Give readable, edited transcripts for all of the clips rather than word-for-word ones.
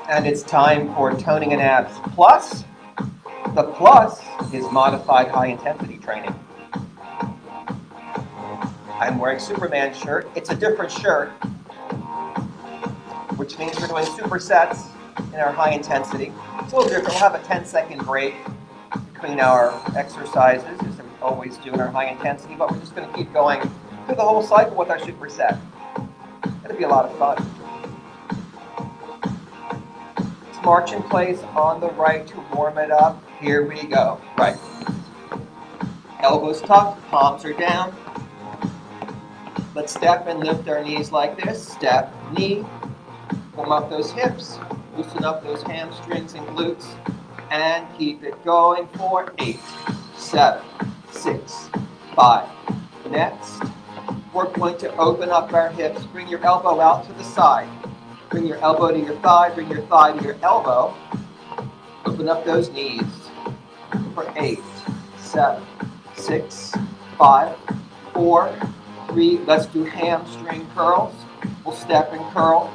And it's time for toning and abs plus. The plus is modified high intensity training. I'm wearing Superman shirt. It's a different shirt, which means we're doing supersets in our high intensity. It's a little different. We'll have a 10-second break between our exercises, as we always do in our high intensity, but we're just going to keep going through the whole cycle with our superset. It'll be a lot of fun. Let's march in place on the right to warm it up. Here we go. Right. Elbows tucked, palms are down. Let's step and lift our knees like this. Step, knee. Warm up those hips. Loosen up those hamstrings and glutes. And keep it going for 8, 7, 6, 5. Next, we're going to open up our hips. Bring your elbow out to the side. Bring your elbow to your thigh. Bring your thigh to your elbow. Open up those knees for 8, 7, 6, 5, 4, 3. Let's do hamstring curls. We'll step and curl.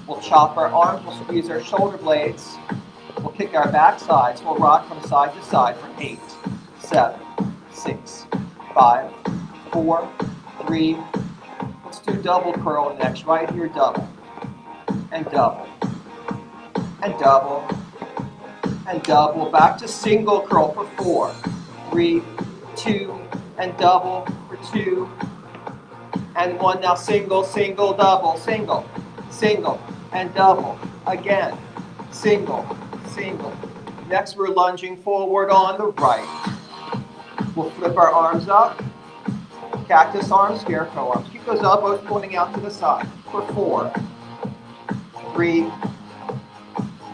We'll chop our arms. We'll squeeze our shoulder blades. We'll kick our back sides. We'll rock from side to side for 8, 7, 6, 5, 4, 3. Let's do double curl next. Right here, double. And double. And double. And double. Back to single curl for 4, 3, 2, and double for 2. And 1. Now single, single, double, single, single, and double. Again, single, single. Next, we're lunging forward on the right. We'll flip our arms up. Cactus arms, scarecrow arms. Keep those elbows pointing out to the side for 4, 3.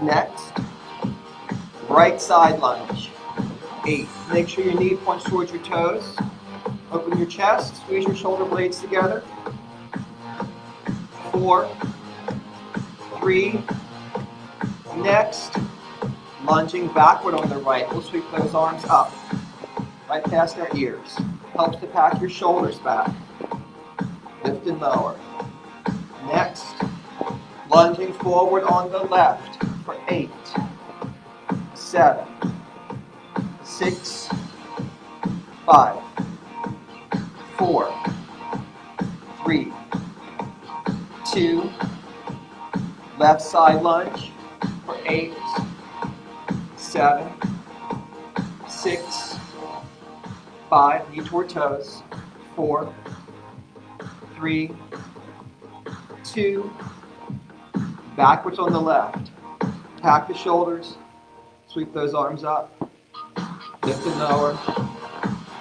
Next, right side lunge. 8. Make sure your knee points towards your toes. Open your chest. Squeeze your shoulder blades together. 4, 3. Next, lunging backward on the right. We'll sweep those arms up, right past our ears. Helps to pack your shoulders back. Lift and lower. Next, lunging forward on the left for 8, 7, 6, 5, 4, 3, 2. Left side lunge for 8, 7, 6, 5. Knee toward toes. 4, 3, 2. Backwards on the left. Pack the shoulders. Sweep those arms up. Lift and lower.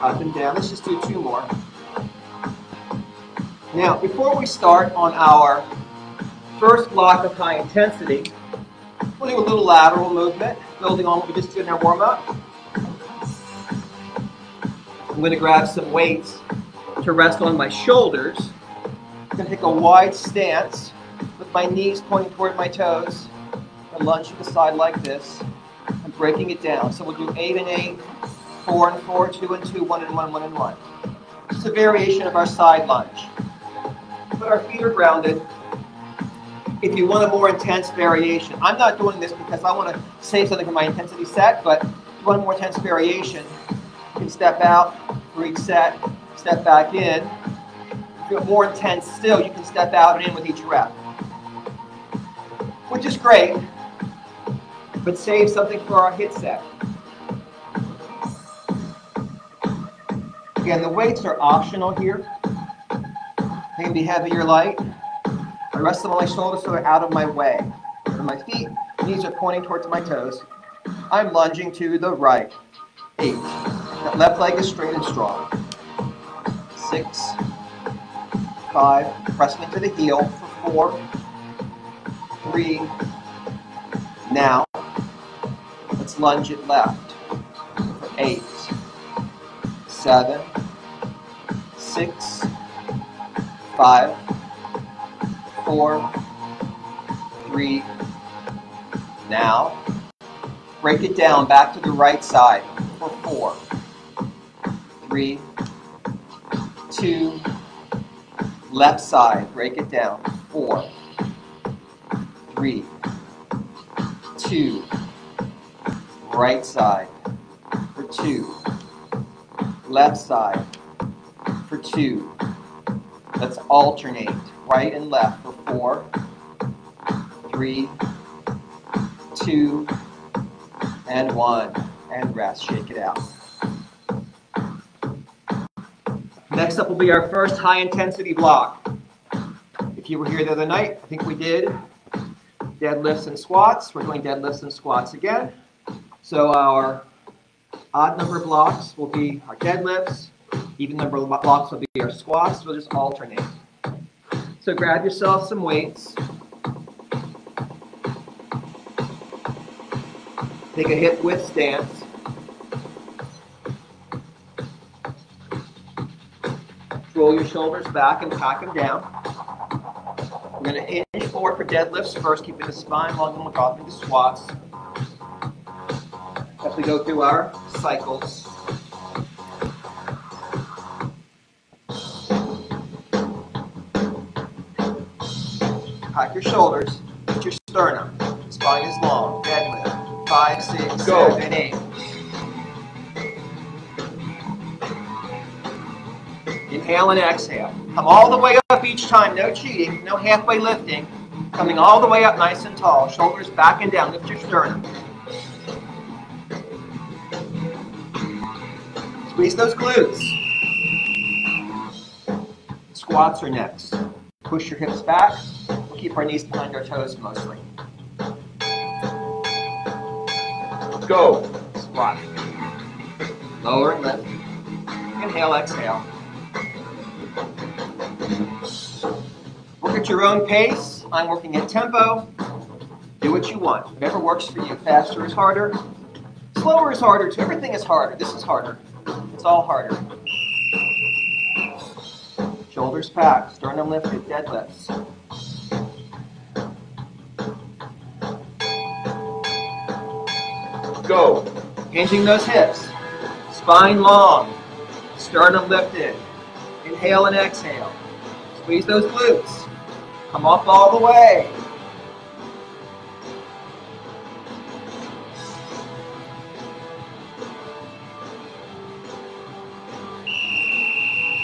Up and down. Let's just do 2 more. Now, before we start on our first block of high intensity, we'll do a little lateral movement, building on what we just did in our warm-up. I'm going to grab some weights to rest on my shoulders. I'm going to take a wide stance with my knees pointing toward my toes and lunge to the side like this. I'm breaking it down. So we'll do 8 and 8, 4 and 4, 2 and 2, 1 and 1, 1 and 1. It's a variation of our side lunge. But our feet are grounded. If you want a more intense variation, I'm not doing this because I want to save something for my intensity set, but if you want a more intense variation, you can step out for each set, step back in. If you're more intense still, you can step out and in with each rep, which is great, but save something for our HIIT set. Again, the weights are optional here. They can be heavy or light. I rest them on my shoulders so they're out of my way. And my feet, knees are pointing towards my toes. I'm lunging to the right. 8. That left leg is straight and strong. 6, 5. Pressing into the heel for 4, 3. Now, let's lunge it left for 8, 7, 6, 5, 4, 3. Now, break it down back to the right side for 4, 3, 2. Left side, break it down. 4, 3, 2. Right side for 2. Left side for 2. Let's alternate right and left for 4, 3, 2, and 1. And rest. Shake it out. Next up will be our first high intensity block. If you were here the other night, I think we did deadlifts and squats. We're doing deadlifts and squats again. So our odd number blocks will be our deadlifts. Even number blocks will be our squats. We'll just alternate. So grab yourself some weights. Take a hip width stance. Roll your shoulders back and pack them down. We're going to hinge forward for deadlifts first, keeping the spine long, and we'll drop into squats as we go through our cycles. Pack your shoulders, hit your sternum. Spine is long. Deadlift. 5, 6, 7, 8. Inhale and exhale. Come all the way up each time. No cheating. No halfway lifting. Coming all the way up nice and tall. Shoulders back and down. Lift your sternum. Squeeze those glutes. Squats are next. Push your hips back. We'll keep our knees behind our toes mostly. Go. Squat. Lower and lift. Inhale, exhale. Work at your own pace. I'm working at tempo. Do what you want. Whatever works for you. Faster is harder. Slower is harder too. Everything is harder. This is harder. It's all harder. Shoulders packed. Sternum lifted. Deadlifts. Go. Hinging those hips. Spine long. Sternum lifted. Inhale and exhale. Squeeze those glutes. Come up all the way.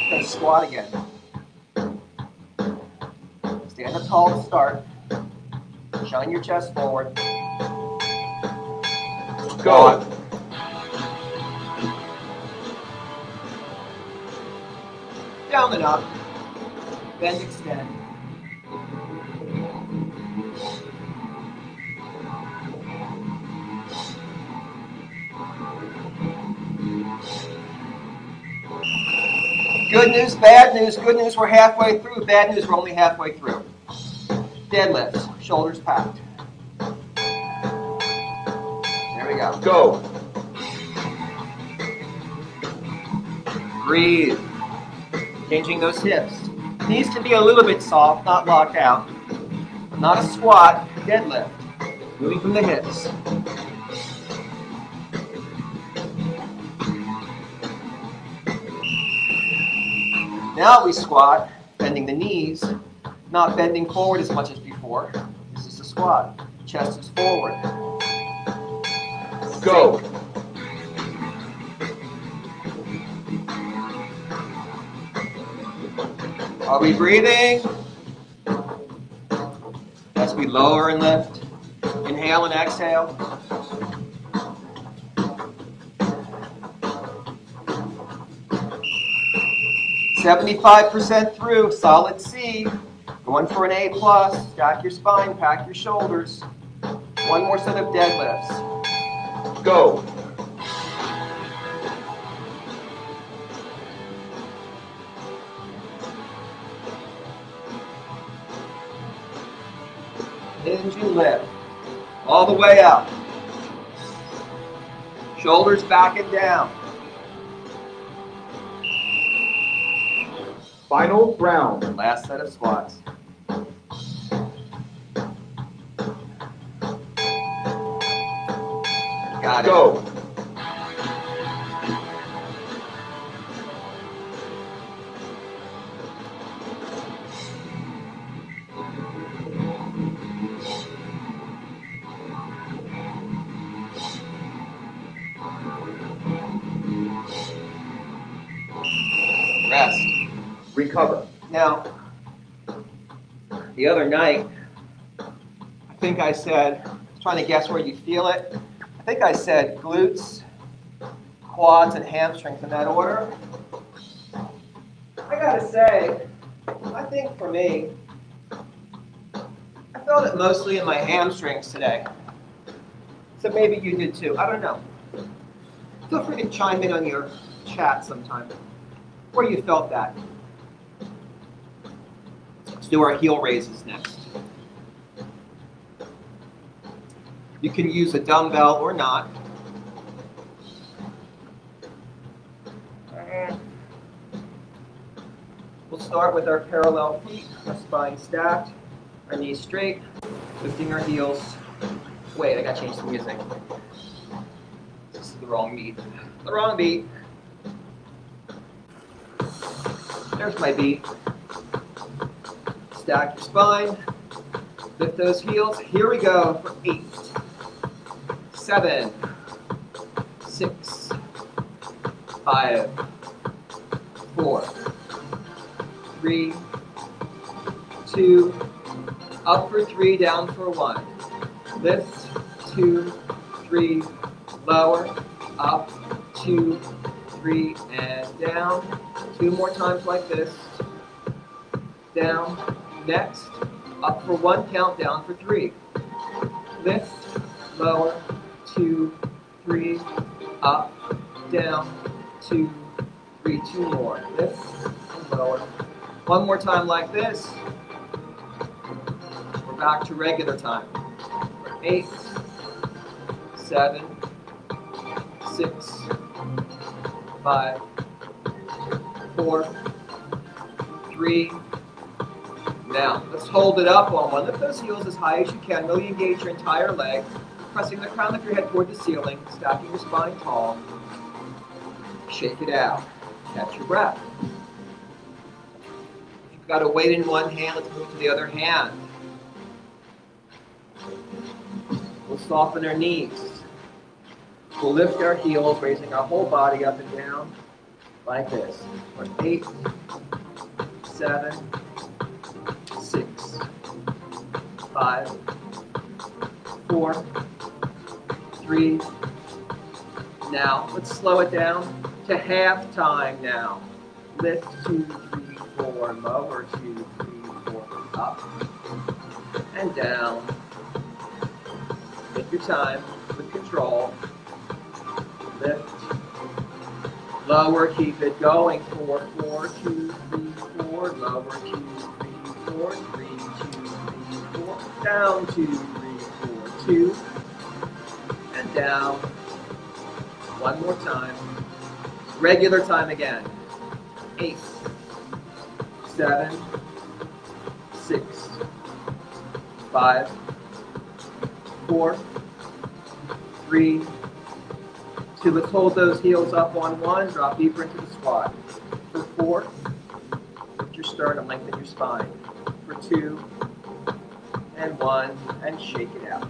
Gonna squat again. Stand up tall to start. Shine your chest forward. Go. Down and up. Bend, extend. Good news, bad news. Good news, we're halfway through. Bad news, we're only halfway through. Deadlifts, shoulders packed. There we go. Go. Breathe. Changing those hips. Knees can be a little bit soft, not locked out. Not a squat, deadlift. Moving from the hips. Now we squat, bending the knees, not bending forward as much as before. This is a squat. Chest is forward. Go. Are we breathing? As we lower and lift. Inhale and exhale. %75 through, solid C. Going for an A+. Stack your spine, pack your shoulders. One more set of deadlifts. Go. Hinge and lift. All the way up. Shoulders back and down. Final round. Last set of squats. Got it. Go. rest, recover. Now, the other night, I think I said, trying to guess where you feel it. I think I said glutes, quads, and hamstrings in that order. I gotta say, I think for me, I felt it mostly in my hamstrings today. So maybe you did too. I don't know. Feel free to chime in on your chat sometime where you felt that. Let's do our heel raises next. You can use a dumbbell or not. We'll start with our parallel feet, our spine stacked, our knees straight, lifting our heels. Wait, I gotta change the music. This is the wrong beat. The wrong beat. There's my beat. Stack your spine. Lift those heels. Here we go for 8, 7, 6, 5, 4, 3, 2, up for 3, down for 1. Lift, 2, 3, lower, up, 2, 3, and down. 2 more times like this. Down, next, up for 1 count, down for 3. Lift, lower, 2, 3, up, down, 2, 3, 2 more. Lift, and lower. 1 more time like this. We're back to regular time. 8, 7, 6, 5, 4, 3. Now, let's hold it up on one. Lift those heels as high as you can. Really engage your entire leg. Pressing the crown of your head toward the ceiling. Stacking your spine tall. Shake it out. Catch your breath. If you've got a weight in one hand, let's move to the other hand. We'll soften our knees. We'll lift our heels, raising our whole body up and down like this. For 8, 7, 6, 5, 4, 3. Now, let's slow it down to half time now. Lift, 2, 3, 4, lower, 2, 3, 4, up, and down. Take your time with control. Lift, lower, keep it going. 4, 4, 2, 3, 4, lower, 2, 3, 4, 3, 2, 3, 4, down, 2, 3, 4, 2, and down. 1 more time. Regular time again. 8, 7, 6, 5, 4, 3, 2. Let's hold those heels up on 1. Drop deeper into the squat. For 4, lift your sternum, lengthen your spine. For 2, and 1, and shake it out.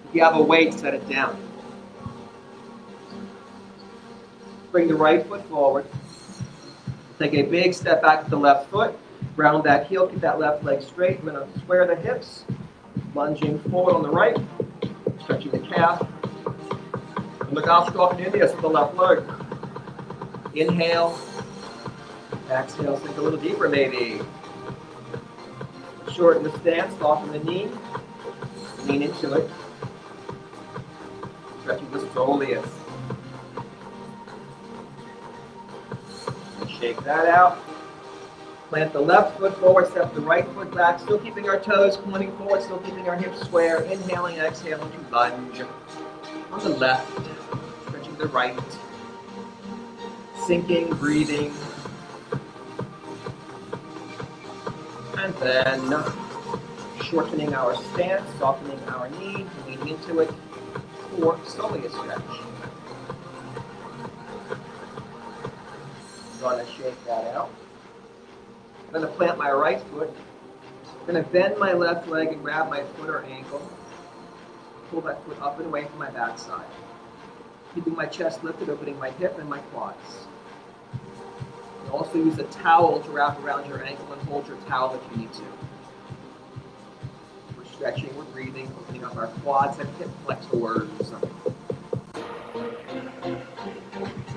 If you have a weight, set it down. Bring the right foot forward. Take a big step back with the left foot. Round that heel, keep that left leg straight. We're going to square the hips. Lunging forward on the right. Stretching the calf. And look how strong in this with the left leg. Inhale. Exhale, sink a little deeper maybe. Shorten the stance, soften the knee. Lean into it. Stretching the soleus. Shake that out. Plant the left foot forward, step the right foot back, still keeping our toes pointing forward, still keeping our hips square. Inhaling and exhaling to lunge. On the left, stretching the right. Sinking, breathing. And then shortening our stance, softening our knee, leaning into it for soleus stretch. I'm going to shake that out. I'm going to plant my right foot. I'm going to bend my left leg and grab my foot or ankle. Pull that foot up and away from my backside. Keeping my chest lifted, opening my hip and my quads. You can also use a towel to wrap around your ankle and hold your towel if you need to. We're stretching, we're breathing, opening up our quads and hip flexors.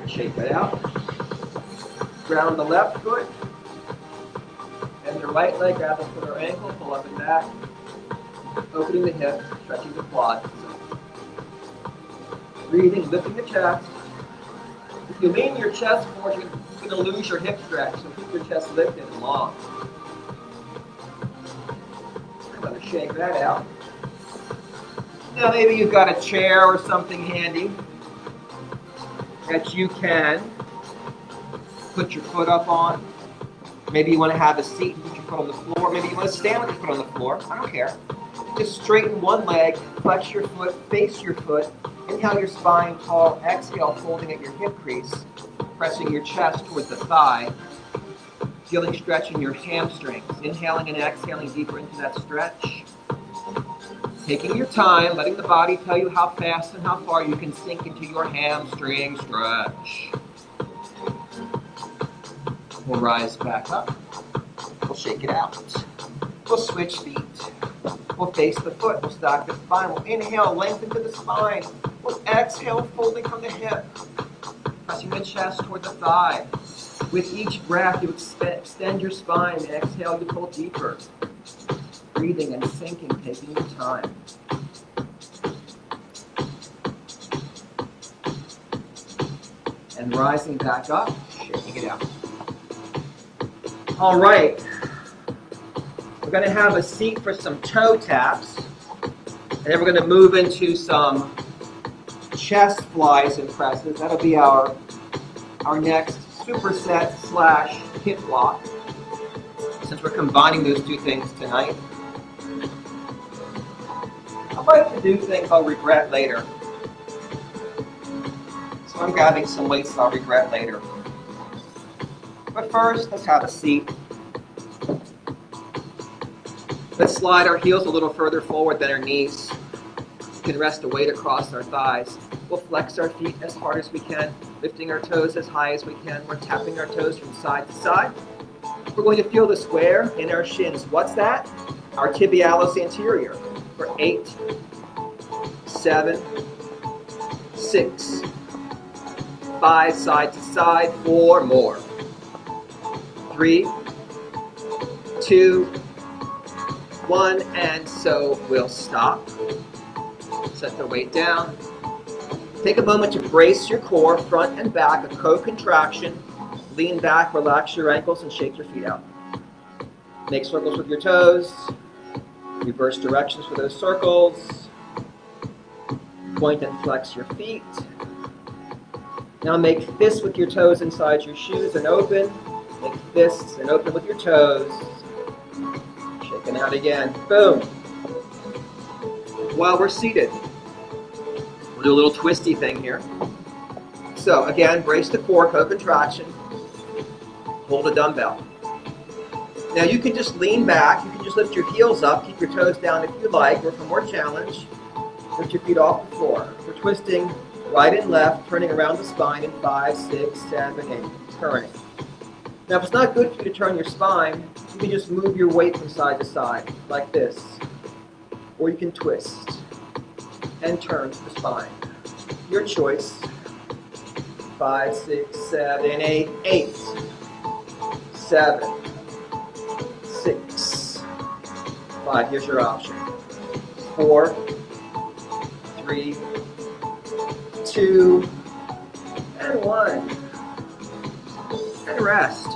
Shake that out. Ground the left foot and the right leg, grab the foot or ankle, pull up and back. Opening the hip, stretching the quads. Breathing, lifting the chest. If you lean your chest forward, you're going to lose your hip stretch, so keep your chest lifted and long. I'm going to shake that out. Now maybe you've got a chair or something handy that you can put your foot up on. Maybe you want to have a seat and put your foot on the floor. Maybe you want to stand with your foot on the floor. I don't care. Just straighten one leg, flex your foot, face your foot. Inhale your spine tall. Exhale, folding at your hip crease, pressing your chest towards the thigh. Feeling stretch in your hamstrings. Inhaling and exhaling deeper into that stretch. Taking your time, letting the body tell you how fast and how far you can sink into your hamstring stretch. We'll rise back up. We'll shake it out. We'll switch feet. We'll face the foot. We'll stack the spine. We'll inhale, lengthen to the spine. We'll exhale, folding from the hip. Pressing the chest toward the thigh. With each breath, you extend your spine. Exhale, you pull deeper. Breathing and sinking, taking your time. And rising back up, shaking it out. All right. We're going to have a seat for some toe taps. And then we're going to move into some chest flies and presses. That'll be our next superset / HIIT block. Since we're combining those two things tonight. I like to do things I'll regret later. So I'm grabbing some weights I'll regret later. But first, let's have a seat. Let's slide our heels a little further forward than our knees. We can rest a weight across our thighs. We'll flex our feet as hard as we can, lifting our toes as high as we can. We're tapping our toes from side to side. We're going to feel the square in our shins. What's that? Our tibialis anterior. For 8, 7, 6, 5, side to side, 4 more. 3, 2, 1, and so we'll stop. Set the weight down. Take a moment to brace your core, front and back, a co-contraction. Lean back, relax your ankles, and shake your feet out. Make circles with your toes. Reverse directions for those circles. Point and flex your feet. Now make fists with your toes inside your shoes and open. Make fists and open with your toes. Shaking out again. Boom. While we're seated, we'll do a little twisty thing here. So again, brace the core, co-contraction. Hold a dumbbell. Now you can just lean back, you can just lift your heels up, keep your toes down if you like, or for more challenge, lift your feet off the floor. We're twisting right and left, turning around the spine in 5, 6, 7, 8, turning. Now if it's not good for you to turn your spine, you can just move your weight from side to side, like this. Or you can twist and turn the spine. Your choice. 5, 6, 7, 8, 8, 7, 6, 5. Here's your option. 4, 3, 2, and 1. And rest.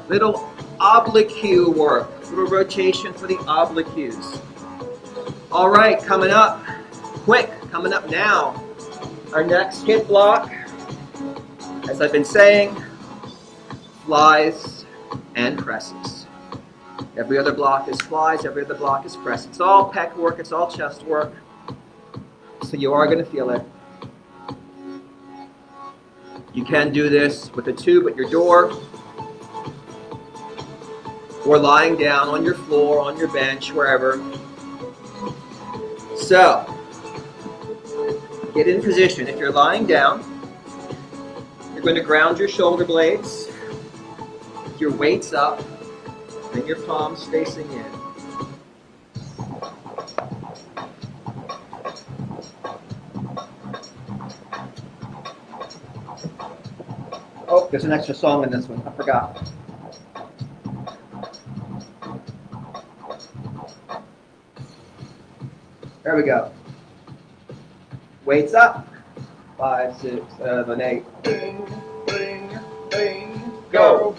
Little oblique work. Little rotation for the obliques. All right, coming up. Quick, coming up now. Our next HIIT block, as I've been saying, flies and presses. Every other block is flies, every other block is press. It's all pec work, it's all chest work. So you are going to feel it. You can do this with a tube at your door, or lying down on your floor, on your bench, wherever. So, get in position. If you're lying down, you're going to ground your shoulder blades. your weights up, bring your palms facing in. Oh, there's an extra song in this one. I forgot. There we go. Weights up. 5, 6, 7, 8. Bing, bing, bing. Go.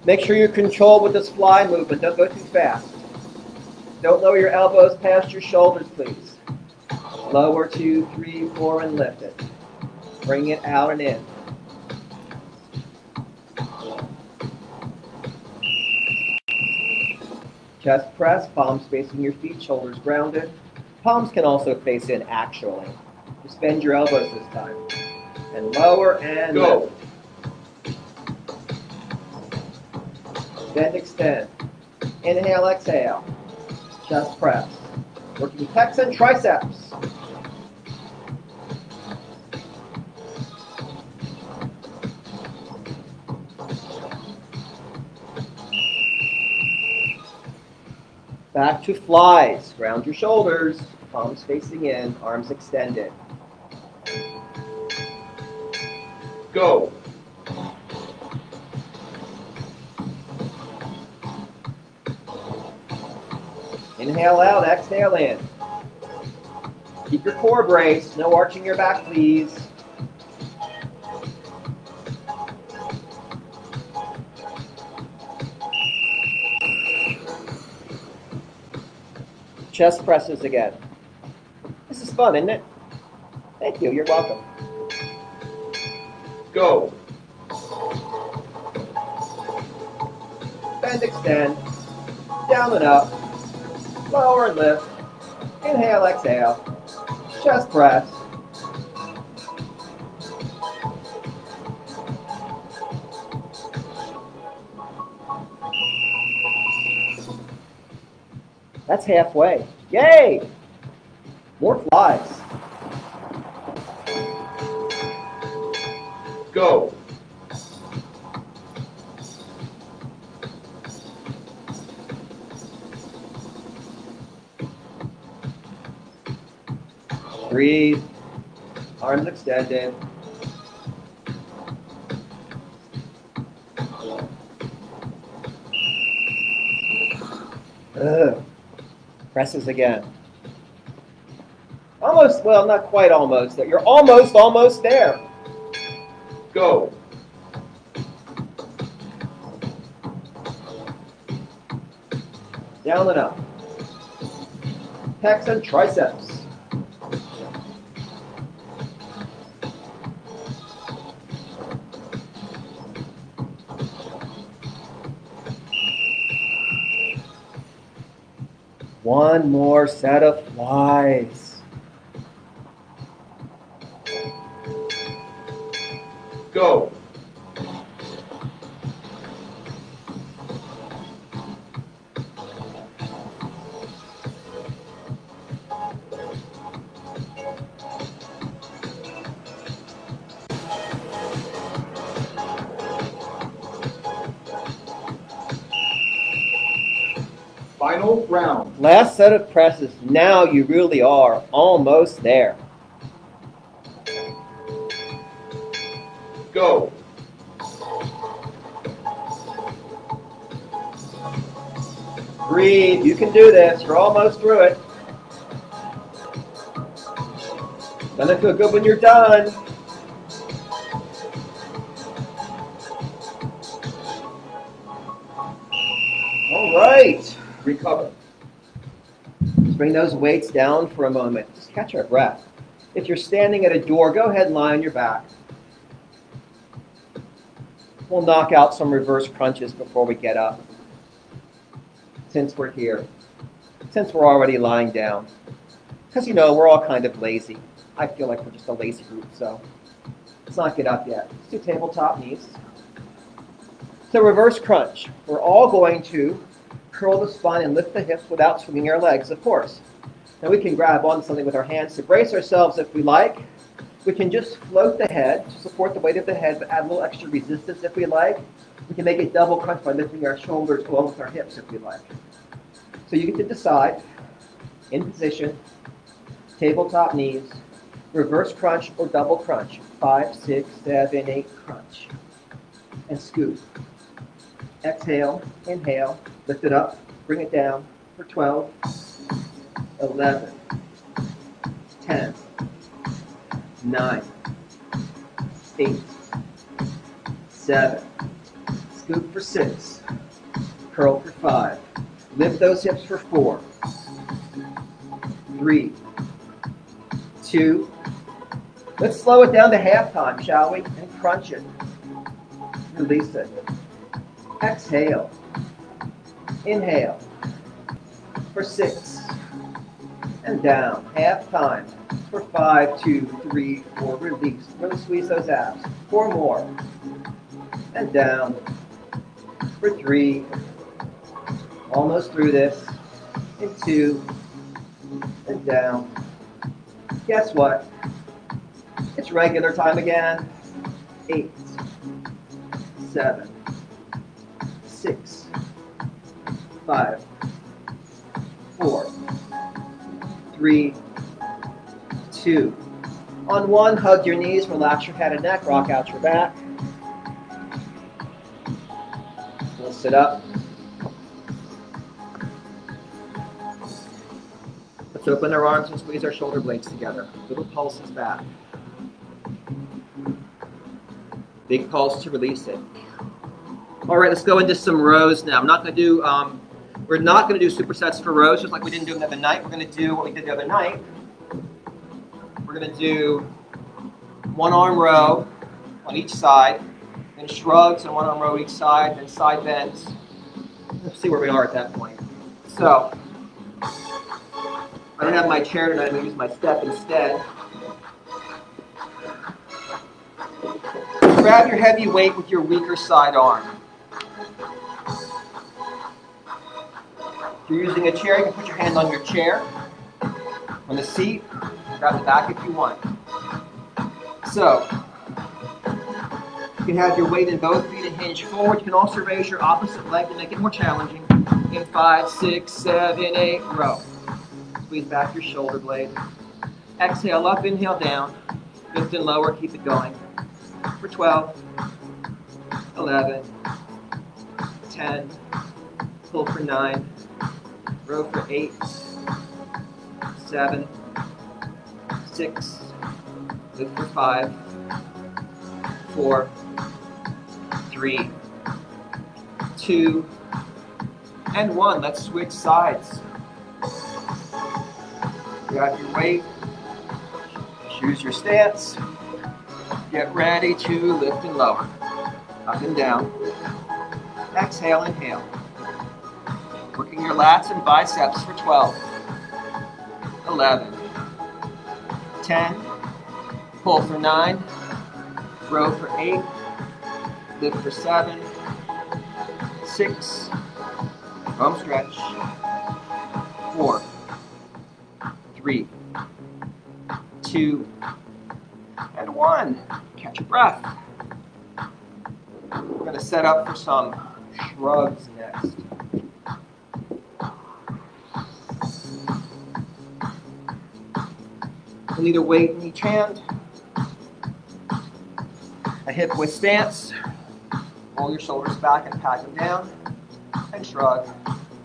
Make sure you're controlled with this fly movement. Don't go too fast. Don't lower your elbows past your shoulders, please. Lower 2, 3, 4, and lift it. Bring it out and in. Chest press, palms facing your feet, shoulders grounded. Palms can also face in, actually. Just bend your elbows this time. And lower and go. Lift. Bend, extend. Inhale, exhale. Chest press. Working pecs and triceps. Back to flies. Ground your shoulders. Palms facing in. Arms extended. Go. Inhale out. Exhale in. Keep your core braced. No arching your back, please. Chest presses again. This is fun, isn't it? Thank you. You're welcome. Go. Bend, extend. Down and up. Lower and lift. Inhale, exhale. Chest press. That's halfway. Yay! More flies. Go. Breathe. Arms extended. Presses again. Almost, well, not quite almost. You're almost there. Go. Down and up. Pecs and triceps. One more set of flies. Go. Final round. Last set of presses. Now you really are almost there. Go. Breathe. You can do this. You're almost through it. Gonna feel good when you're done. All right. Recover. Just bring those weights down for a moment. Just catch our breath. If you're standing at a door, go ahead and lie on your back. We'll knock out some reverse crunches before we get up. Since we're here. Since we're already lying down. Because, you know, we're all kind of lazy. I feel like we're just a lazy group, so let's not get up yet. Let's do tabletop knees. So reverse crunch. We're all going to curl the spine and lift the hips without swinging our legs, of course. Now we can grab onto something with our hands to brace ourselves if we like. We can just float the head to support the weight of the head, but add a little extra resistance if we like. We can make it double crunch by lifting our shoulders along with our hips if we like. So you get to decide, in position, tabletop knees, reverse crunch or double crunch. 5, 6, 7, 8, crunch. And scoop. Exhale, inhale, lift it up, bring it down for 12, 11, 10, 9, 8, 7, scoop for 6, curl for 5, lift those hips for 4, 3, 2, let's slow it down to half time, shall we? And crunch it. Release it. Exhale. Inhale. For 6. And down. Half time. For 5, 2, 3, 4. Release. Really squeeze those abs. 4 more. And down. For 3. Almost through this. And 2. And down. Guess what? It's regular time again. 8, 7, 6, 5, 4, 3, 2. On 1, hug your knees, relax your head and neck, rock out your back. We'll sit up. Let's open our arms and squeeze our shoulder blades together. Little pulses back. Big pulse to release it. All right, let's go into some rows now. We're not going to do supersets for rows, just like we didn't do them the other night. We're going to do what we did the other night. We're going to do one arm row on each side, then shrugs and one arm row each side, then side bends. Let's see where we are at that point. So, I don't have my chair tonight. I'm going to use my step instead. Grab your heavy weight with your weaker side arm. If you're using a chair, you can put your hand on your chair, on the seat, grab the back if you want. So, you can have your weight in both feet and hinge forward. You can also raise your opposite leg to make it more challenging. In 5, 6, 7, 8, row. Squeeze back your shoulder blade. Exhale up, inhale down. Lift and lower, keep it going. For 12, 11, 10, pull for 9, row for 8, 7, 6, lift for 5, 4, 3, 2, and 1. Let's switch sides. Grab your weight, choose your stance. Get ready to lift and lower. Up and down. Exhale, inhale. Working your lats and biceps for 12, 11, 10, pull for 9, row for 8, lift for 7, 6, home stretch, 4, 3, 2, and 1. Catch your breath. We're going to set up for some shrugs next. You'll need a weight in each hand, a hip width stance, roll your shoulders back and pat them down, and shrug.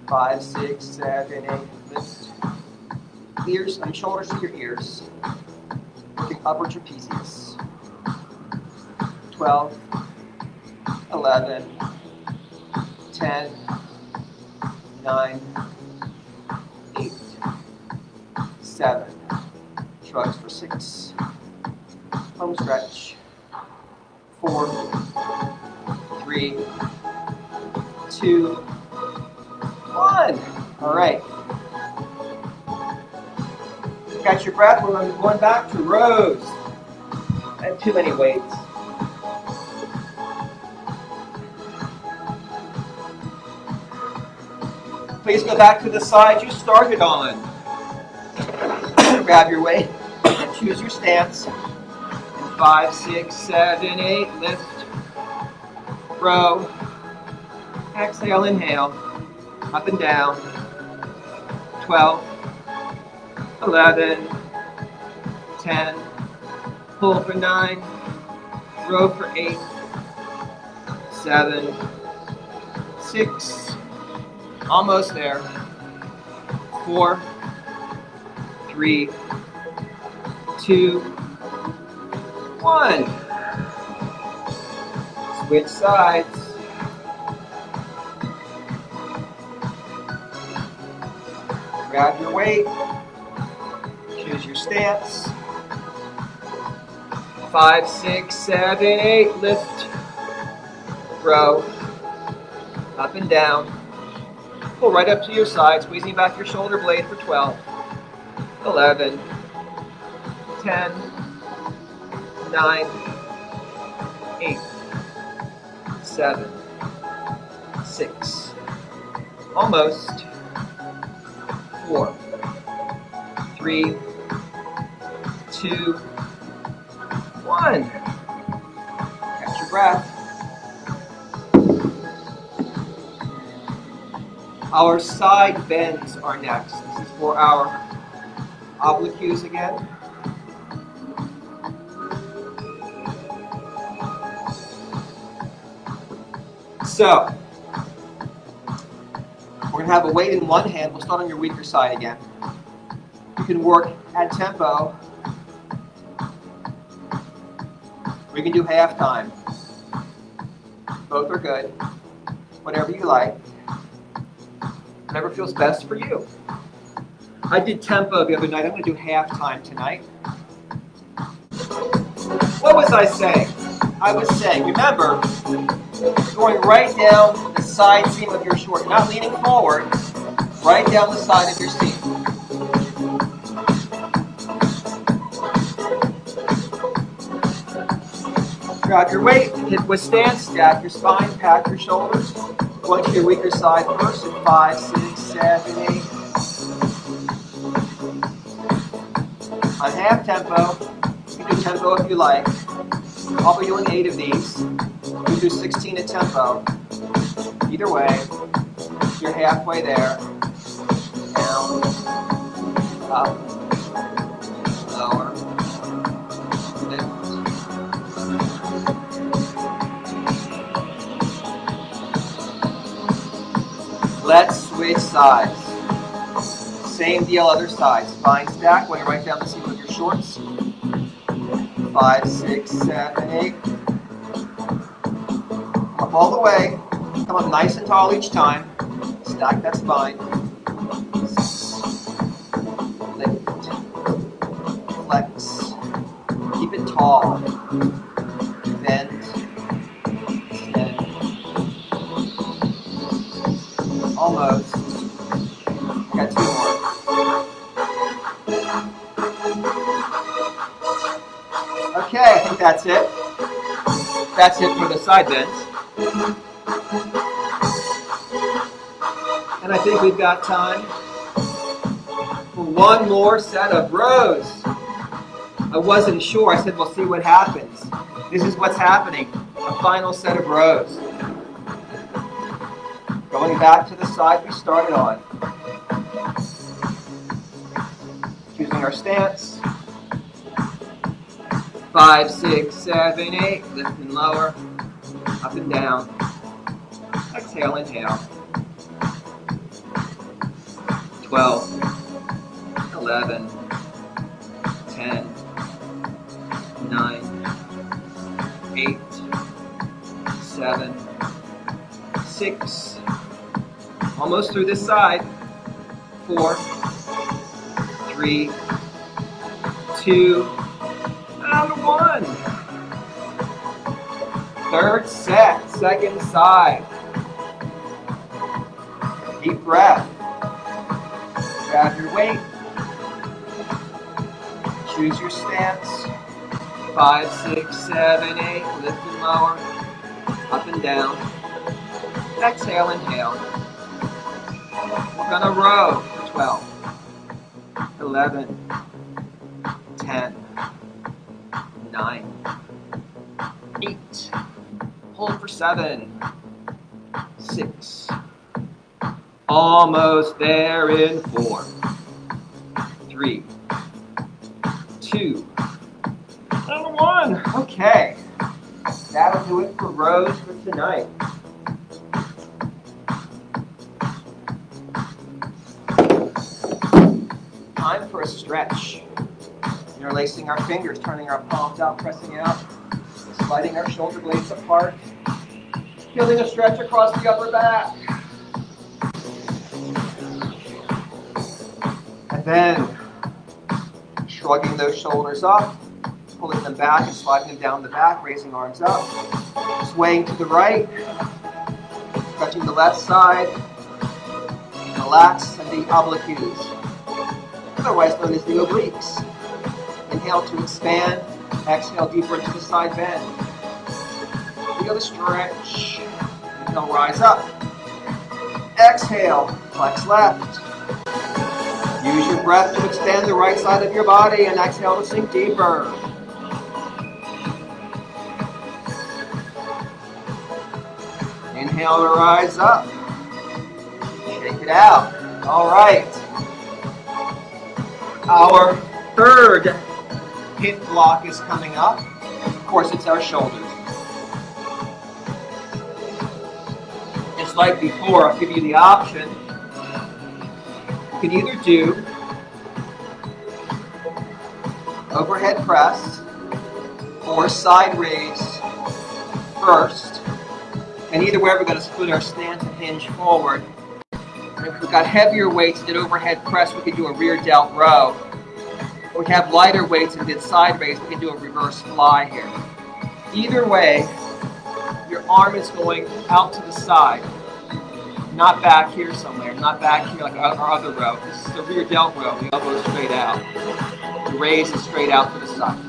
5, 6, 7, 8, lift. Ears and shoulders to your ears. Working upper trapezius. 12, 11, 10, 9, 8, 7. Shrugs for 6. Home stretch. 4, 3, 2, 1. All right. Catch your breath. We're going back to rows. And too many weights. Please go back to the side you started on. Grab your weight. Choose your stance. 5, 6, 7, 8. Lift. Row. Exhale, inhale. Up and down. 12, 11, 10. Pull for 9. Row for 8, 7, 6. Almost there. 4, 3, 2, 1. Switch sides. Grab your weight. Choose your stance. 5, 6, 7, 8. Lift. Row. Up and down. Pull right up to your side, squeezing back your shoulder blade for 12, 11, 10, 9, 8, 7, 6, almost, 4, 3, 2, 1. Catch your breath. Our side bends are next. This is for our obliques again. So, we're going to have a weight in one hand. We'll start on your weaker side again. You can work at tempo. Or you can do half time. Both are good. Whatever you like. Whatever feels best for you. I did tempo the other night. I'm going to do half time tonight. What was I saying? I was saying, remember, going right down the side seam of your short. You're not leaning forward. Right down the side of your seam. Grab your weight, hit with stance, stack your spine, pack your shoulders. Going to your weaker side first at 5, 6, 7, 8. On half tempo, you can do tempo if you like. I'll be doing 8 of these. You do 16 at tempo. Either way, you're halfway there. Down, up, lower, lift. Let's switch sides. Same deal, other side. Spine stack, going right down the seam of your shorts. 5, 6, 7, 8. Up all the way. Come up nice and tall each time. Stack that spine. Lift. Flex. Keep it tall. Bend. Extend. Almost. Got 2 more. Okay, I think that's it. That's it for the side bends. And I think we've got time for one more set of rows. I wasn't sure. I said, we'll see what happens. This is what's happening. A final set of rows. Going back to the side we started on. Choosing our stance. 5, 6, 7, 8. Lift and lower. Up and down. Exhale, inhale. 12, 11, 10, 9, 8, 7, 6. Almost through this side. 4, 3, 2, and 1. Third set, second side. Deep breath. Grab your weight. Choose your stance. 5, 6, 7, 8. Lift and lower. Up and down. Exhale, inhale. We're going to row for 12, 11, 10, 9, Hold for 7, 6. Almost there in 4, 3, 2, and 1. Okay. That'll do it for rows for tonight. Time for a stretch. Interlacing our fingers, turning our palms out, pressing out, sliding our shoulder blades apart, feeling a stretch across the upper back. And then shrugging those shoulders up, pulling them back and sliding them down the back, raising arms up, swaying to the right, touching the left side, the lats and the obliques, otherwise known as the obliques. Inhale to expand, exhale deeper into the side bend. Feel the stretch. Inhale, rise up. Exhale, flex left. Use your breath to expand the right side of your body and exhale to sink deeper. Inhale to rise up. Shake it out. All right. Our third HIIT block is coming up. Of course, it's our shoulders. Just like before, I'll give you the option. You can either do overhead press or side raise first. And either way, we're going to split our stance and hinge forward. And if we've got heavier weights and did overhead press, we can do a rear delt row. Or we have lighter weights and did side raise, we can do a reverse fly here. Either way, your arm is going out to the side. Not back here somewhere, not back here like our other row. This is the rear delt row, the elbow is straight out. The raise is straight out to the side.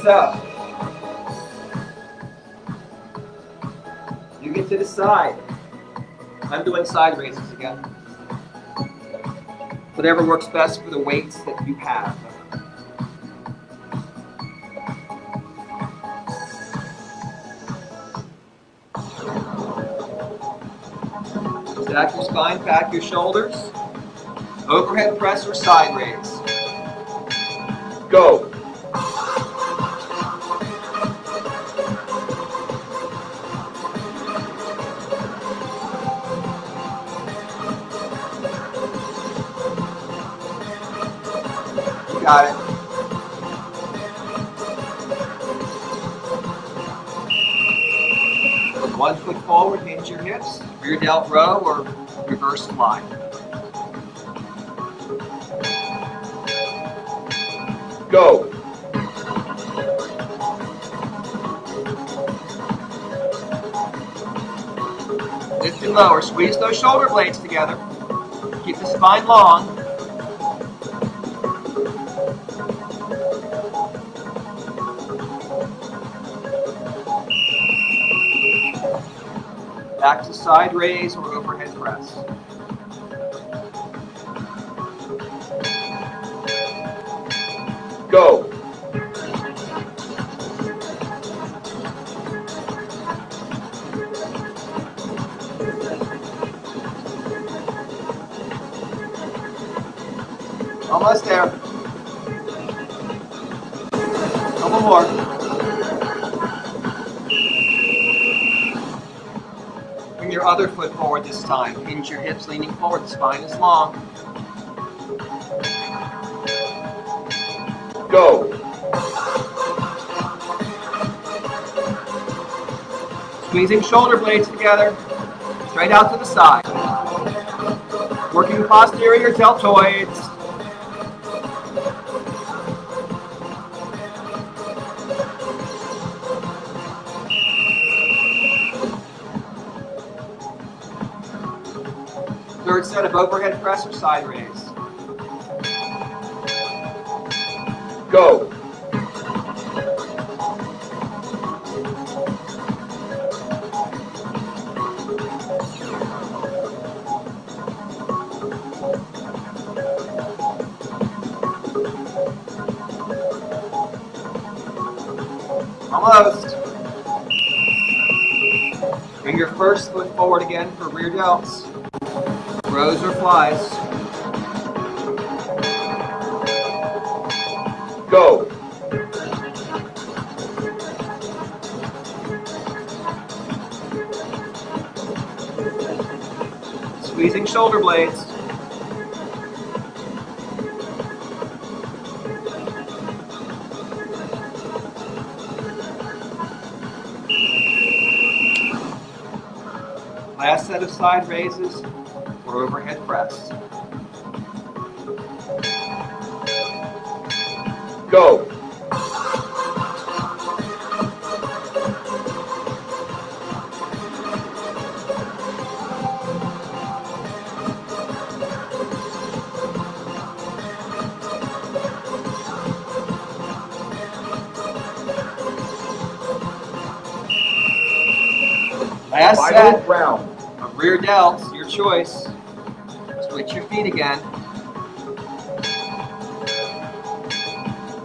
So, you get to the side. I'm doing side raises again. Whatever works best for the weights that you have. Stack your spine, back your shoulders. Overhead press or side raise. Go. Got it. One foot forward, hinge your hips, rear delt row or reverse fly. Go. Lift and lower, squeeze those shoulder blades together. Keep the spine long. Back to side raise or overhead press. Go. Almost there. Couple more. Bring your other foot forward this time. Hinge your hips leaning forward. The spine is long. Go. Squeezing shoulder blades together. Straight out to the side. Working posterior deltoids. Third set of overhead press or side raise. Go. Almost. Bring your first foot forward again for rear delts. Rows or flies. Go. Squeezing shoulder blades. Last set of side raises or overhead press. Go. Last Final set round. of rear delts, your choice. Switch your feet again.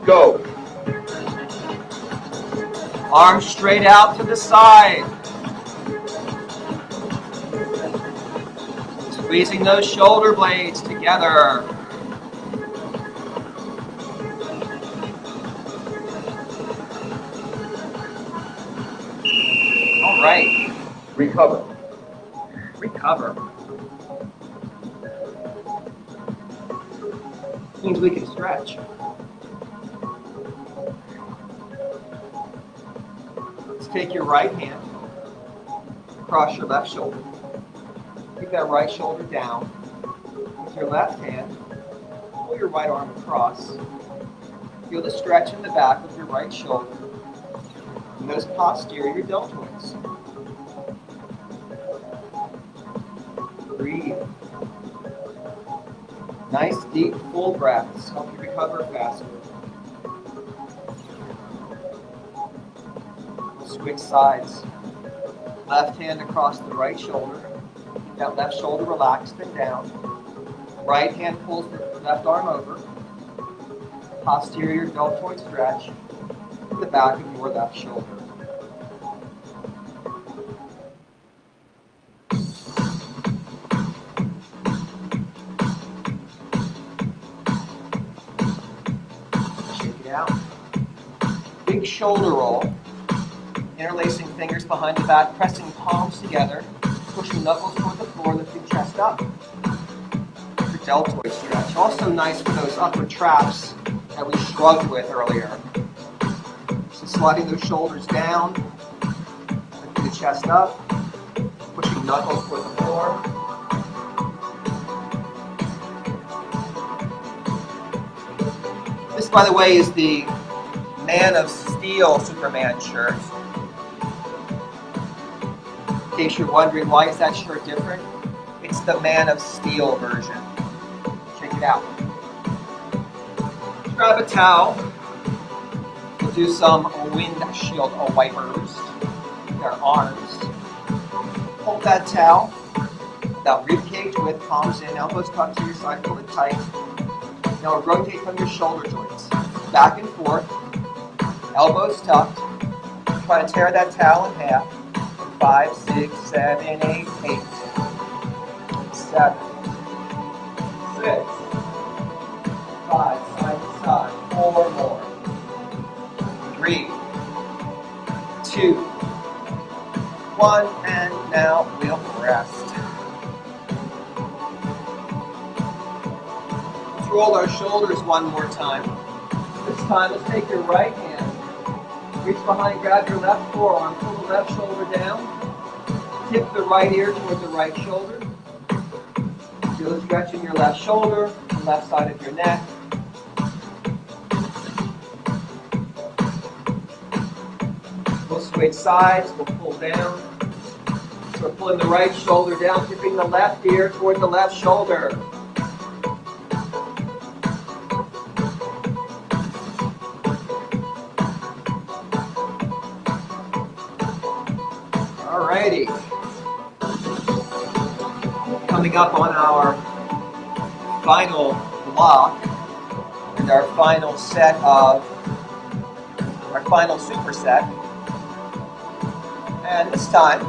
Go. Arms straight out to the side. Squeezing those shoulder blades together. All right. Recover. Recover. Means we can stretch. Let's take your right hand across your left shoulder. Keep that right shoulder down. With your left hand, pull your right arm across. Feel the stretch in the back of your right shoulder and those posterior deltoids. Breathe. Nice, deep, full breaths. Help you recover faster. We'll switch sides. Left hand across the right shoulder. Keep that left shoulder relaxed and down. Right hand pulls the left arm over. Posterior deltoid stretch to the back of your left shoulder. Out. Big shoulder roll. Interlacing fingers behind the back, pressing palms together, pushing knuckles toward the floor, lifting chest up. Your deltoid stretch. Also nice for those upward traps that we shrugged with earlier. So sliding those shoulders down, lifting the chest up, pushing knuckles toward the floor. This, by the way, is the Man of Steel Superman shirt. In case you're wondering, why is that shirt different? It's the Man of Steel version. Check it out. Grab a towel. We'll do some windshield wipers with our arms. Hold that towel. That ribcage width, palms in, elbows tucked to your side, pull it tight. Now rotate from your shoulder joints. Back and forth. Elbows tucked. Try to tear that towel in half. 5, 6, 7, 8, 8. 7, 6. 5, side to side. 4 more. 3, 2, 1, and now we'll rest. Roll our shoulders one more time. This time, let's take your right hand, reach behind, grab your left forearm, pull the left shoulder down, tip the right ear toward the right shoulder. Feel the stretch in your left shoulder, the left side of your neck. We'll switch sides, we'll pull down. So we're pulling the right shoulder down, tipping the left ear toward the left shoulder. Alrighty. Coming up on our final block and our final set of our final superset. And this time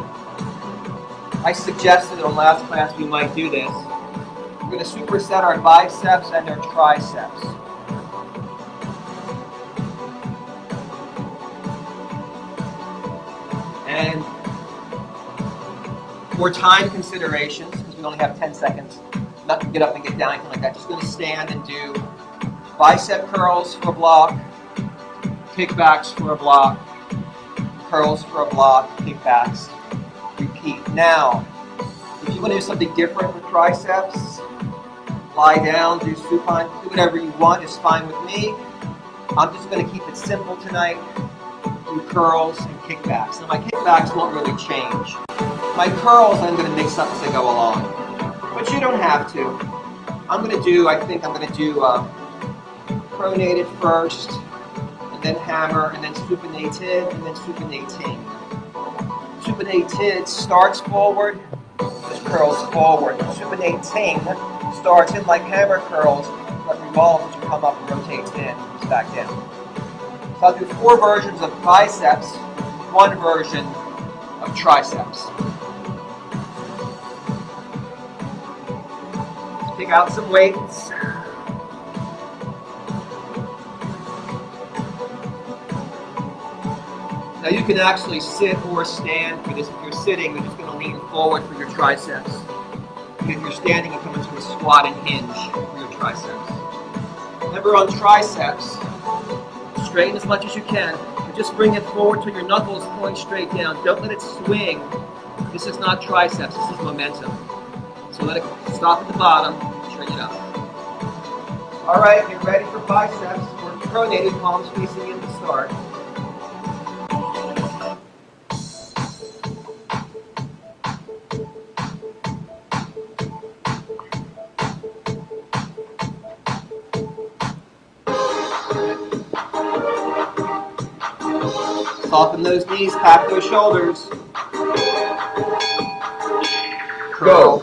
I suggested in last class we might do this. We're going to superset our biceps and our triceps. And for time considerations, because we only have 10 seconds, I'm not going to get up and get down, anything like that. Just going to stand and do bicep curls for a block, kickbacks for a block, curls for a block, kickbacks, repeat. Now, if you want to do something different with triceps, lie down, do supine, do whatever you want, is fine with me. I'm just going to keep it simple tonight. Do curls and kickbacks. Now my kickbacks won't really change. My curls I'm going to mix up as I go along. But you don't have to. I think I'm going to do pronated first, and then hammer, and then supinated, and then supinating. Supinated starts forward, just curls forward. Supinating starts in like hammer curls, but revolves as you come up and rotates in, comes back down. So I'll do 4 versions of biceps, 1 version of triceps. Let's pick out some weights. Now you can actually sit or stand for this. If you're sitting, you're just going to lean forward for your triceps. And if you're standing, you come into a squat and hinge for your triceps. Remember on triceps, straighten as much as you can, but just bring it forward till your knuckles point straight down. Don't let it swing. This is not triceps, this is momentum. So let it stop at the bottom, straighten it up. All right, get ready for biceps. We're pronated, palms facing in to start. Soften those knees, pack those shoulders. Curl. Go.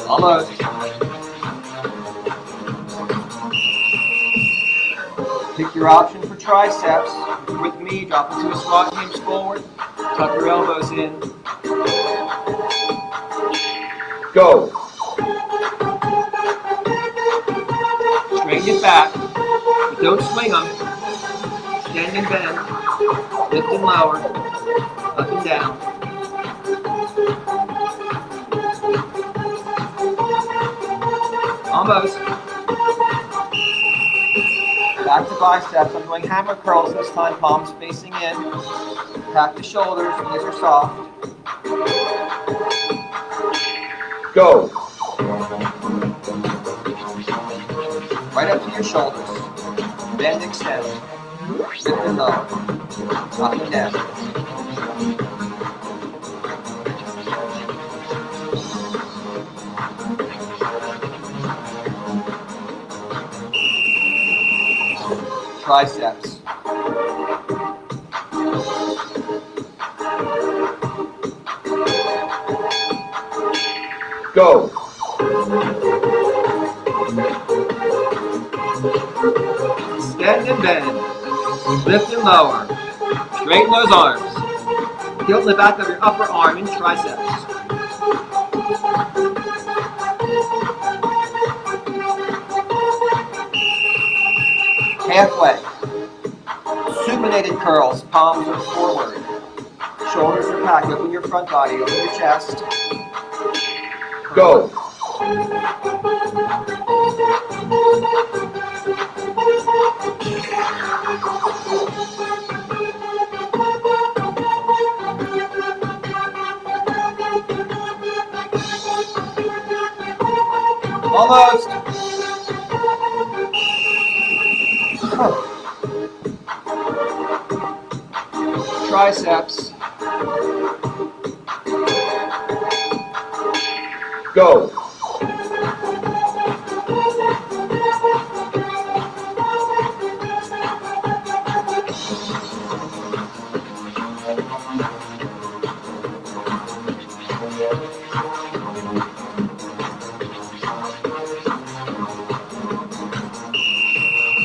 Almost. Pick your option for triceps. If you're with me, drop into a squat, hinge forward, tuck your elbows in. Go. Straighten it back, but don't swing them. Stand and bend, lift and lower, up and down. Almost. Back to biceps. I'm doing hammer curls this time, palms facing in. Pack the shoulders, knees are soft. Go. Right up to your shoulders. Bend, extend. Lift and lower. Up and down. Triceps. Go. Extend and bend. Lift and lower. Straighten those arms. Tilt the back of your upper arm in triceps. Halfway. Supinated curls. Palms are forward. Shoulders are packed. Open your front body. Open your chest. Go. Almost. Triceps. Go.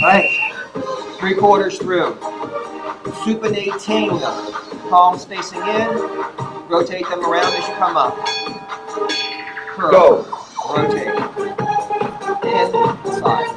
Right. 3/4 through. Supinating. Palms facing in. Rotate them around as you come up. Curl. Go. Rotate. Inside.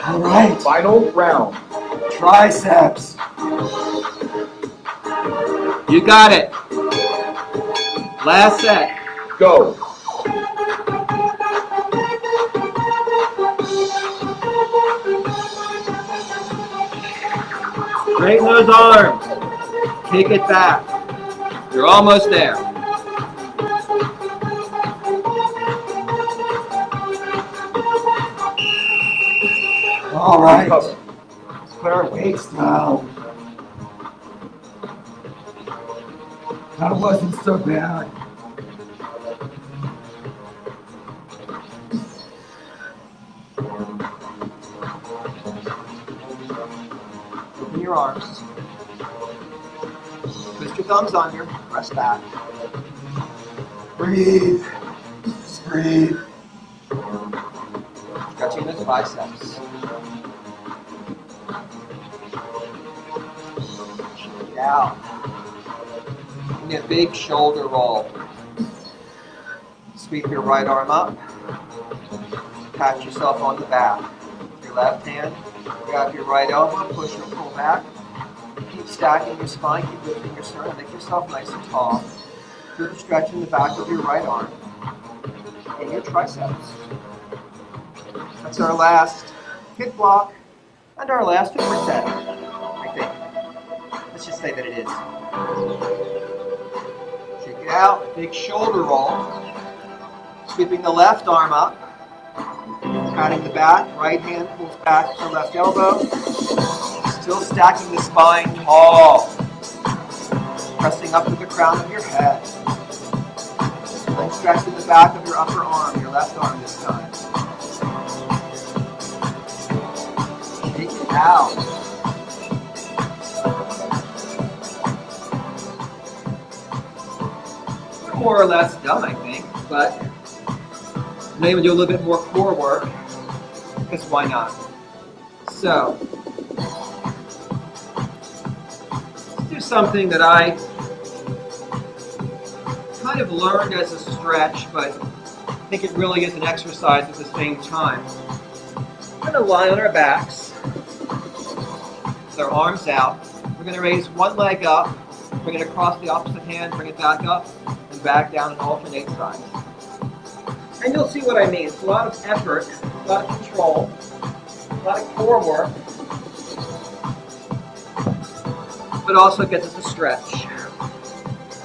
All right. Final round. Triceps. You got it. Last set. Go. Straighten those arms. Kick it back. You're almost there. All right. Recover. Let's put our weights down. That wasn't so bad. Open your arms. Twist your thumbs under. Press back. Breathe. Just breathe. Stretching those biceps. Shake it out. Give me a big shoulder roll. Sweep your right arm up. Pat yourself on the back. With your left hand, grab your right elbow, push or pull back. Keep stacking your spine, keep lifting your sternum. Make yourself nice and tall. Do the stretch in the back of your right arm and your triceps. That's our last HIIT block and our last superset, I think. Let's just say that it is. Shake it out, big shoulder roll. Sweeping the left arm up, patting the back, right hand pulls back to the left elbow. Still stacking the spine tall. Pressing up to the crown of your head. Then stretching the back of your upper arm, your left arm this time. Shake it out. We're more or less done, I think, but I'm going to do a little bit more core work, because why not? So, let's do something that I kind of learned as a stretch, but I think it really is an exercise at the same time. We're going to lie on our backs with our arms out. We're going to raise one leg up, bring it across the opposite hand, bring it back up, and back down and alternate sides. And you'll see what I mean. It's a lot of effort, a lot of control, a lot of core work, but also gets us a stretch.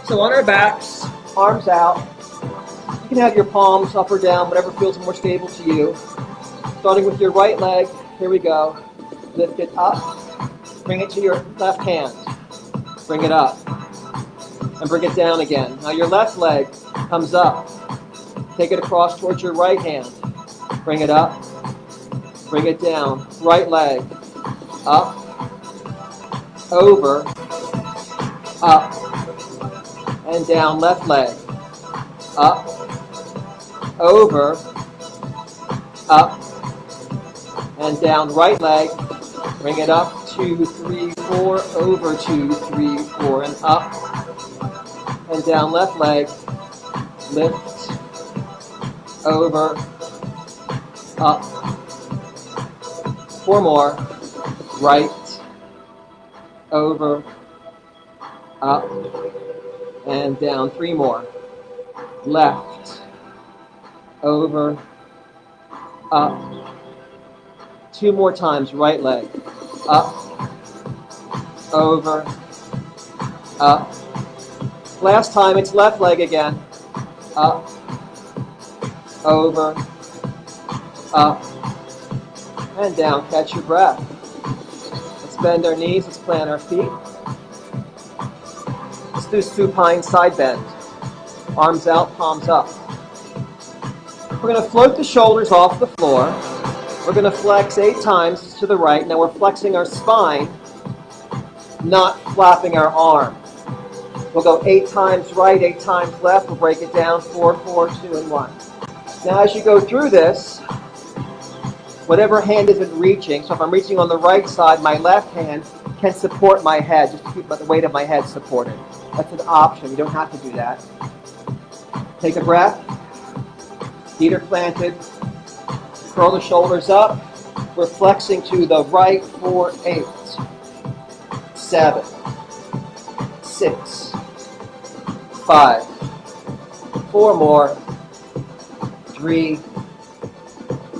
So on our backs, arms out. You can have your palms up or down, whatever feels more stable to you. Starting with your right leg, here we go. Lift it up, bring it to your left hand. Bring it up, and bring it down again. Now your left leg comes up. Take it across towards your right hand. Bring it up, bring it down. Right leg, up, over, up, and down. Left leg, up, over, up, and down. Right leg, bring it up, 2, 3, 4, over 2, 3, 4, and up, and down. Left leg, lift, over, up. 4 more. Right, over, up, and down. 3 more. Left, over, up. 2 more times. Right leg, up, over, up. Last time, it's left leg again. Up, over, up, and down. Catch your breath. Let's bend our knees. Let's plant our feet. Let's do supine side bend. Arms out, palms up. We're going to float the shoulders off the floor. We're going to flex 8 times to the right. Now we're flexing our spine, not flapping our arm. We'll go 8 times right, 8 times left. We'll break it down, 4, 4, 2, and 1. Now as you go through this, whatever hand isn't reaching, so if I'm reaching on the right side, my left hand can support my head, just to keep the weight of my head supported. That's an option. You don't have to do that. Take a breath. Feet are planted. Curl the shoulders up. We're flexing to the right for 8, 7, 6, 5, 4 more, 3,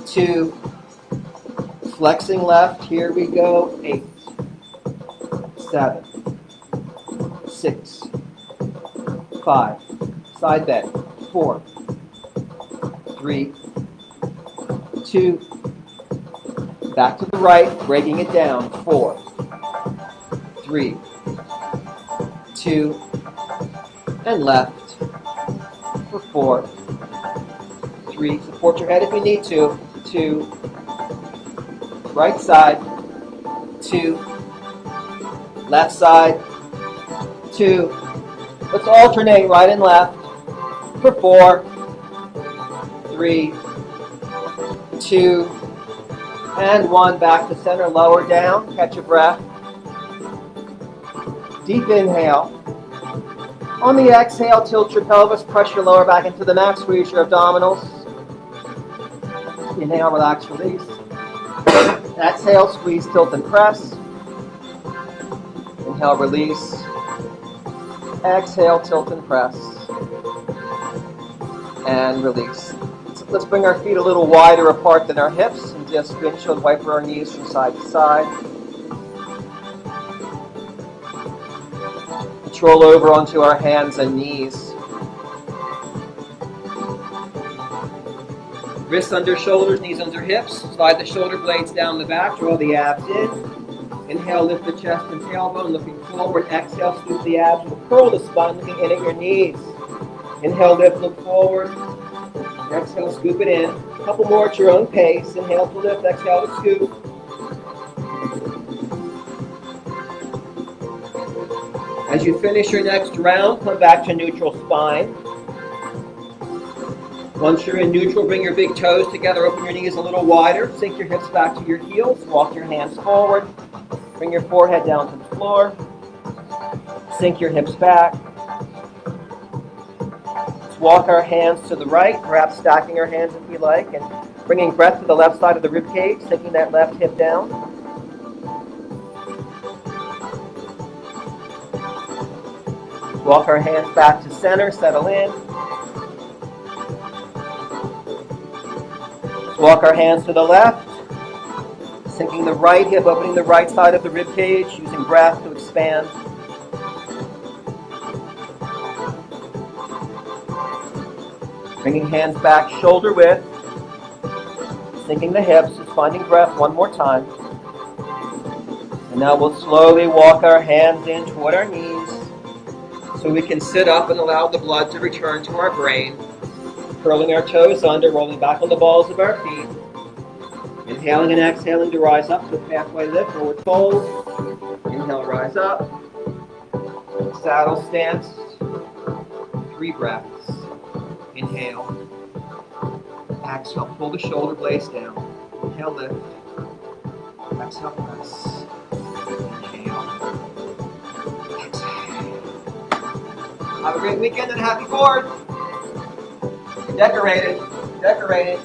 2, flexing left. Here we go. 8, 7, 6, 5, side bend. 4, 3, 2, back to the right, breaking it down. 4, 3, 2, and left for 4, 3. Support your head if you need to. 2, right side, 2, left side, 2. Let's alternate right and left for 4, 3, 2, and 1. Back to center, lower down, catch your breath. Deep inhale. On the exhale, tilt your pelvis, press your lower back into the mat, squeeze your abdominals. Inhale, relax, release. Exhale, squeeze, tilt, and press. Inhale, release. Exhale, tilt, and press. And release. Let's bring our feet a little wider apart than our hips and just windshield wiper our knees from side to side. Roll over onto our hands and knees. Wrists under shoulders, knees under hips. Slide the shoulder blades down the back, draw the abs in. Inhale, lift the chest and tailbone, looking forward. Exhale, scoop the abs, curl the spine, looking in at your knees. Inhale, lift, look forward. Exhale, scoop it in. A couple more at your own pace. Inhale to lift, exhale to scoop. As you finish your next round, come back to neutral spine. Once you're in neutral, bring your big toes together, open your knees a little wider, sink your hips back to your heels, walk your hands forward, bring your forehead down to the floor, sink your hips back. Let's walk our hands to the right, perhaps stacking our hands if you like, and bringing breath to the left side of the rib cage, sinking that left hip down. Walk our hands back to center, settle in. Walk our hands to the left, sinking the right hip, opening the right side of the rib cage, using breath to expand. Bringing hands back shoulder width, sinking the hips, just finding breath one more time. And now we'll slowly walk our hands in toward our knees, so we can sit up and allow the blood to return to our brain. Curling our toes under, rolling back on the balls of our feet. Inhaling and exhaling to rise up to a halfway lift, forward fold. Inhale, rise up. Saddle stance. 3 breaths. Inhale. Exhale, pull the shoulder blades down. Inhale, lift. Exhale, press. Inhale. Have a great weekend and happy 4th. Decorated. Decorated.